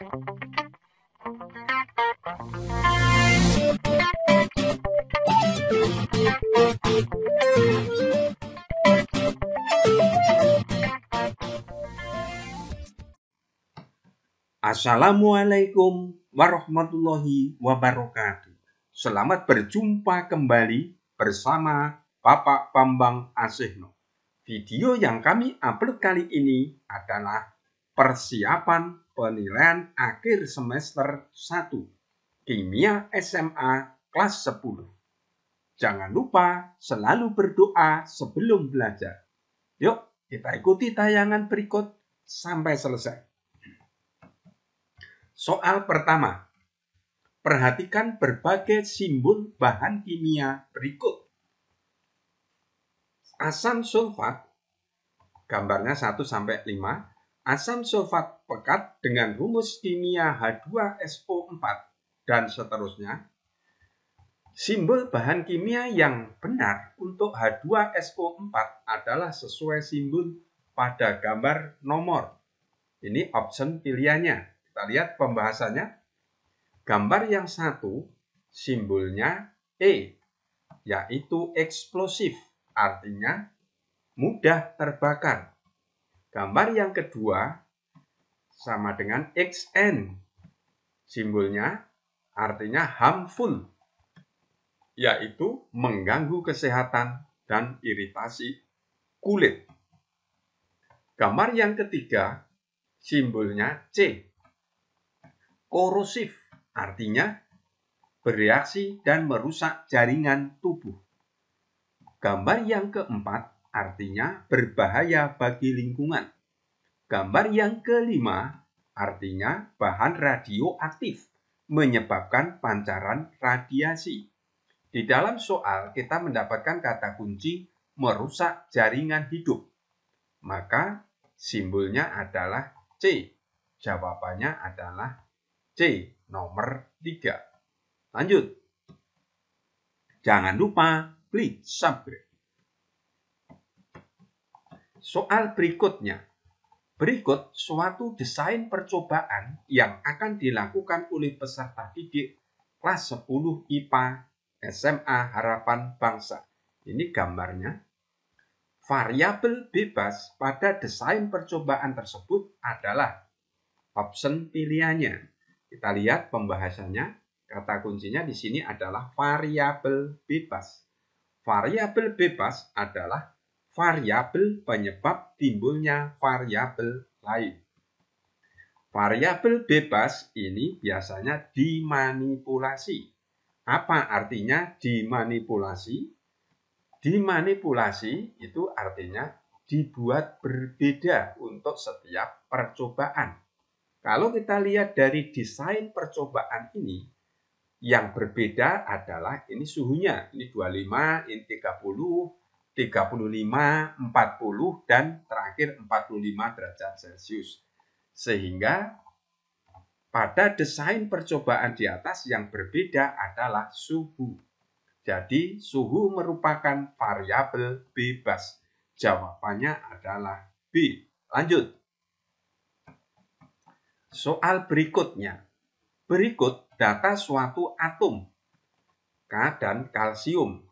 Assalamualaikum warahmatullahi wabarakatuh. Selamat berjumpa kembali bersama Bapak Bambang Asihno. Video yang kami upload kali ini adalah persiapan penilaian akhir semester 1 Kimia SMA kelas 10. Jangan lupa selalu berdoa sebelum belajar. Yuk, kita ikuti tayangan berikut sampai selesai. Soal pertama. Perhatikan berbagai simbol bahan kimia berikut. Asam sulfat, gambarnya 1-5. Asam sulfat pekat dengan rumus kimia H2SO4 dan seterusnya. Simbol bahan kimia yang benar untuk H2SO4 adalah sesuai simbol pada gambar nomor. Ini option pilihannya. Kita lihat pembahasannya. Gambar yang 1, simbolnya E, yaitu eksplosif, artinya mudah terbakar. Gambar yang kedua sama dengan XN, simbolnya artinya harmful, yaitu mengganggu kesehatan dan iritasi kulit. Gambar yang ketiga, simbolnya C, korosif, artinya bereaksi dan merusak jaringan tubuh. Gambar yang keempat artinya berbahaya bagi lingkungan. Gambar yang kelima artinya bahan radioaktif, menyebabkan pancaran radiasi. Di dalam soal kita mendapatkan kata kunci merusak jaringan hidup. Maka simbolnya adalah C. Jawabannya adalah C, nomor 3. Lanjut. Jangan lupa klik subscribe. Soal berikutnya. Berikut suatu desain percobaan yang akan dilakukan oleh peserta didik kelas 10 IPA SMA Harapan Bangsa. Ini gambarnya. Variabel bebas pada desain percobaan tersebut adalah option pilihannya. Kita lihat pembahasannya. Kata kuncinya di sini adalah variabel bebas. Variabel bebas adalah variabel penyebab timbulnya variabel lain. Variabel bebas ini biasanya dimanipulasi. Apa artinya dimanipulasi? Dimanipulasi itu artinya dibuat berbeda untuk setiap percobaan. Kalau kita lihat dari desain percobaan ini, yang berbeda adalah ini suhunya. Ini 25, ini 30, 35, 40, dan terakhir 45 derajat Celcius. Sehingga pada desain percobaan di atas yang berbeda adalah suhu. Jadi suhu merupakan variabel bebas. Jawabannya adalah B. Lanjut. Soal berikutnya. Berikut data suatu atom K dan kalsium.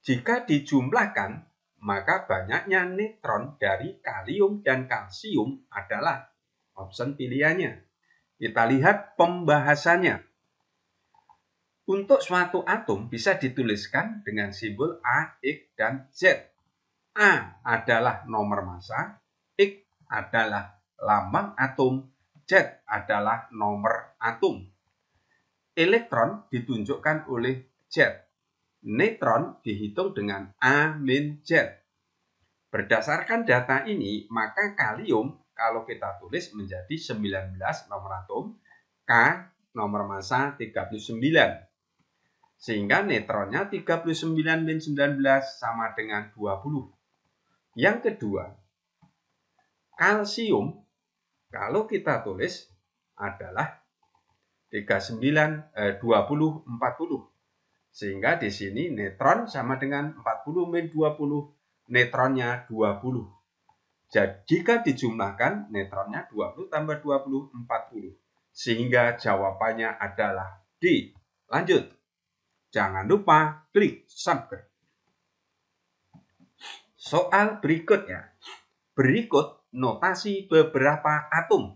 Jika dijumlahkan, maka banyaknya neutron dari kalium dan kalsium adalah option pilihannya. Kita lihat pembahasannya. Untuk suatu atom bisa dituliskan dengan simbol A, X, dan Z. A adalah nomor massa, X adalah lambang atom, Z adalah nomor atom. Elektron ditunjukkan oleh Z. Neutron dihitung dengan A-Z. Berdasarkan data ini, maka kalium kalau kita tulis menjadi 19 nomor atom, K nomor massa 39. Sehingga neutronnya 39 min 19 sama dengan 20. Yang kedua, kalsium kalau kita tulis adalah 20, 40. Sehingga di sini neutron sama dengan 40 min 20, neutronnya 20. Jadi jika dijumlahkan neutronnya 20 tambah 20, 40. Sehingga jawabannya adalah D. Lanjut. Jangan lupa klik subscribe. Soal berikutnya. Berikut notasi beberapa atom.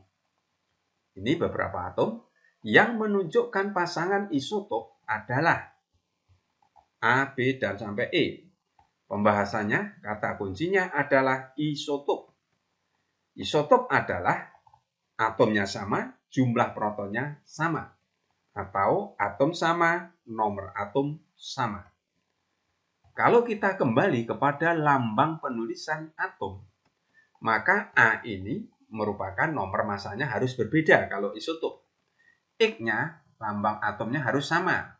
Ini beberapa atom yang menunjukkan pasangan isotop adalah A, B, dan sampai E. Pembahasannya, kata kuncinya adalah isotop. Isotop adalah atomnya sama, jumlah protonnya sama. Atau atom sama, nomor atom sama. Kalau kita kembali kepada lambang penulisan atom, maka A ini merupakan nomor masanya harus berbeda kalau isotop. X-nya, lambang atomnya harus sama.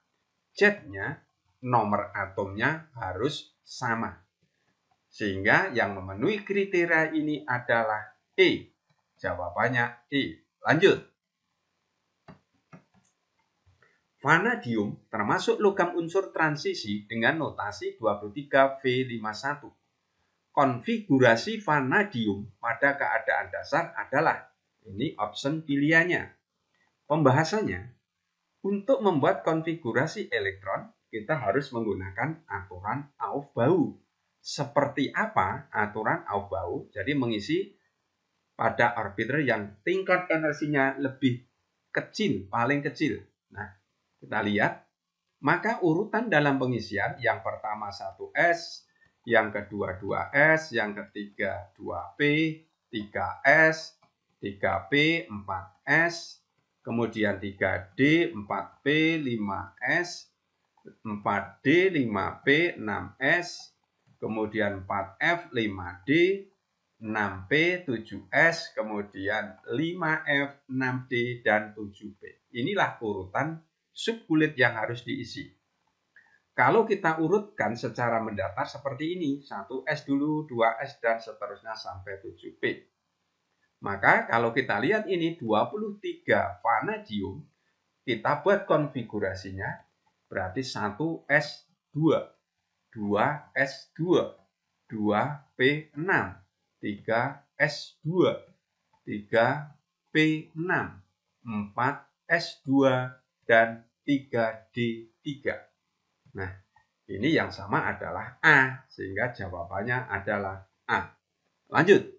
Z-nya, nomor atomnya harus sama. Sehingga yang memenuhi kriteria ini adalah E. Jawabannya E. Lanjut. Vanadium termasuk logam unsur transisi dengan notasi 23V51. Konfigurasi vanadium pada keadaan dasar adalah, ini option pilihannya. Pembahasannya, untuk membuat konfigurasi elektron, kita harus menggunakan aturan Aufbau. Seperti apa aturan Aufbau? Jadi mengisi pada orbiter yang tingkat energinya lebih kecil, paling kecil. Nah, kita lihat, maka urutan dalam pengisian yang pertama 1S, yang kedua 2S, yang ketiga 2P, 3S, 3P, 4S, kemudian 3D, 4P, 5S, 4D, 5P, 6S, kemudian 4F, 5D, 6P, 7S, kemudian 5F, 6D, dan 7P. Inilah urutan subkulit yang harus diisi. Kalau kita urutkan secara mendatar seperti ini, 1S dulu, 2S, dan seterusnya sampai 7P. Maka kalau kita lihat ini 23 vanadium, kita buat konfigurasinya, berarti 1S2, 2S2, 2P6, 3S2, 3P6, 4S2, dan 3D3. Nah, ini yang sama adalah A, sehingga jawabannya adalah A. Lanjut.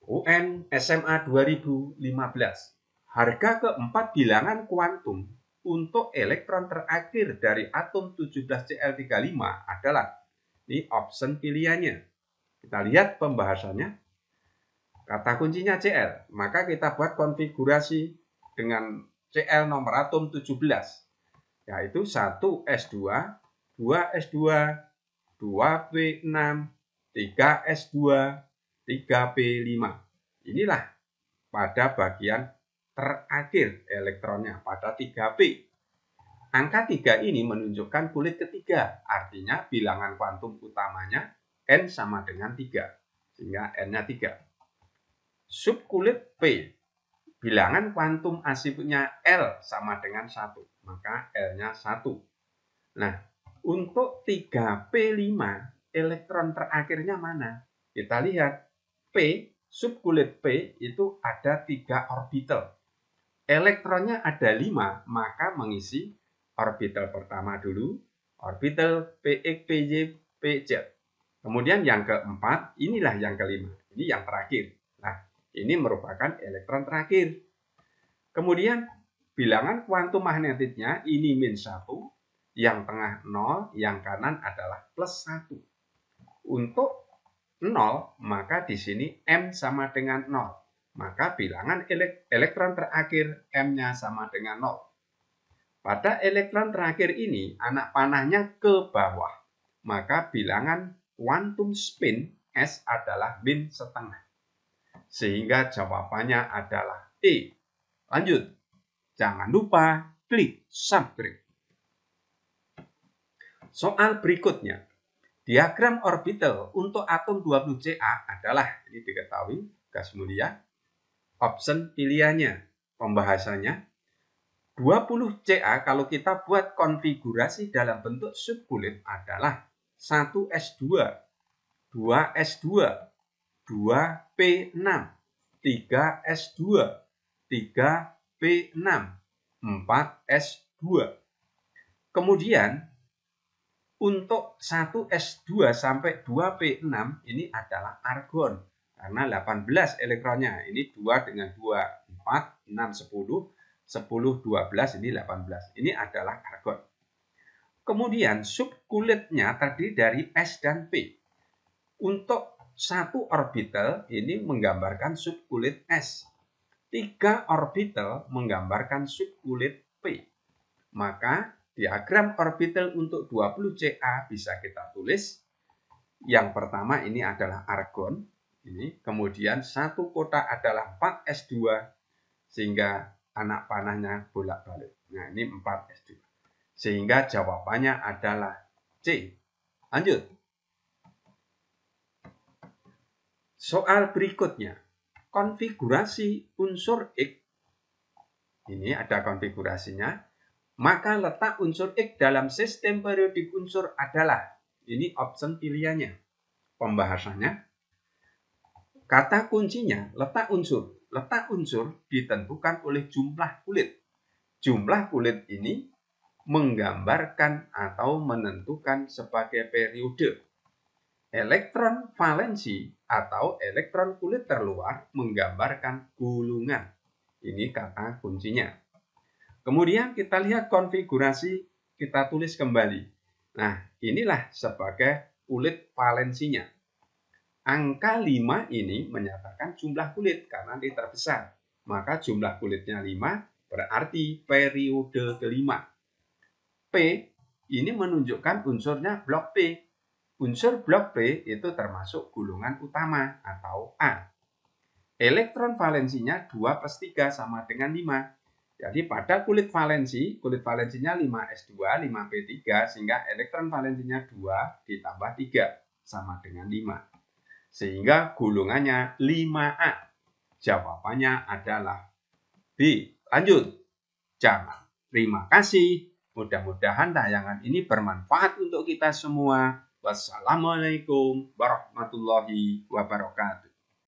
UN SMA 2015. Harga keempat bilangan kuantum untuk elektron terakhir dari atom 17Cl35 adalah, ini option pilihannya. Kita lihat pembahasannya. Kata kuncinya Cl, maka kita buat konfigurasi dengan Cl nomor atom 17, yaitu 1S2, 2S2, 2P6, 3S2, 3P5. Inilah pada bagian terakhir elektronnya, pada 3P. Angka 3 ini menunjukkan kulit ketiga, artinya bilangan kuantum utamanya N sama dengan 3, sehingga N-nya 3. Subkulit P, bilangan kuantum asifnya L sama dengan 1, maka L-nya 1. Nah, untuk 3P5, elektron terakhirnya mana? Kita lihat, P, subkulit P itu ada 3 orbital. Elektronnya ada 5, maka mengisi orbital pertama dulu, orbital PX, PY, PZ. Kemudian yang keempat, inilah yang kelima, ini yang terakhir. Nah, ini merupakan elektron terakhir. Kemudian bilangan kuantum magnetiknya ini -1, yang tengah 0, yang kanan adalah +1. Untuk 0, maka di sini M sama dengan 0. Maka bilangan elektron terakhir M-nya sama dengan 0. Pada elektron terakhir ini, anak panahnya ke bawah. Maka bilangan quantum spin S adalah -1/2. Sehingga jawabannya adalah E. Lanjut. Jangan lupa klik subscribe. Soal berikutnya. Diagram orbital untuk atom 20Ca adalah, ini diketahui, gas mulia. Option pilihannya. Pembahasannya. 20Ca kalau kita buat konfigurasi dalam bentuk subkulit adalah 1S2, 2S2, 2P6, 3S2, 3P6, 4S2. Kemudian untuk 1S2 sampai 2P6 ini adalah argon. Karena 18 elektronnya. Ini 2 dengan 2, 4, 6, 10, 10, 12, ini 18. Ini adalah argon. Kemudian subkulitnya terdiri dari S dan P. Untuk satu orbital ini menggambarkan subkulit S. 3 orbital menggambarkan subkulit P. Maka diagram orbital untuk 20 Ca bisa kita tulis. Yang pertama ini adalah argon. Ini. Kemudian satu kotak adalah 4S2. Sehingga anak panahnya bolak-balik. Nah ini 4S2. Sehingga jawabannya adalah C. Lanjut. Soal berikutnya. Konfigurasi unsur X. Ini ada konfigurasinya. Maka letak unsur X dalam sistem periodik unsur adalah. Ini option pilihannya. Pembahasannya. Kata kuncinya letak unsur. Letak unsur ditentukan oleh jumlah kulit. Jumlah kulit ini menggambarkan atau menentukan sebagai periode. Elektron valensi atau elektron kulit terluar menggambarkan gulungan. Ini kata kuncinya. Kemudian kita lihat konfigurasi, kita tulis kembali. Nah, inilah sebagai kulit valensinya. Angka 5 ini menyatakan jumlah kulit karena ini terbesar. Maka jumlah kulitnya 5 berarti periode kelima. P ini menunjukkan unsurnya blok P. Unsur blok P itu termasuk gulungan utama atau A. Elektron valensinya 2/3 sama dengan 5. Jadi pada kulit valensinya 5S2, 5P3, sehingga elektron valensinya 2 ditambah 3 sama dengan 5. Sehingga gulungannya 5A. Jawabannya adalah B. Lanjut. Terima kasih. Mudah-mudahan tayangan ini bermanfaat untuk kita semua. Wassalamualaikum warahmatullahi wabarakatuh.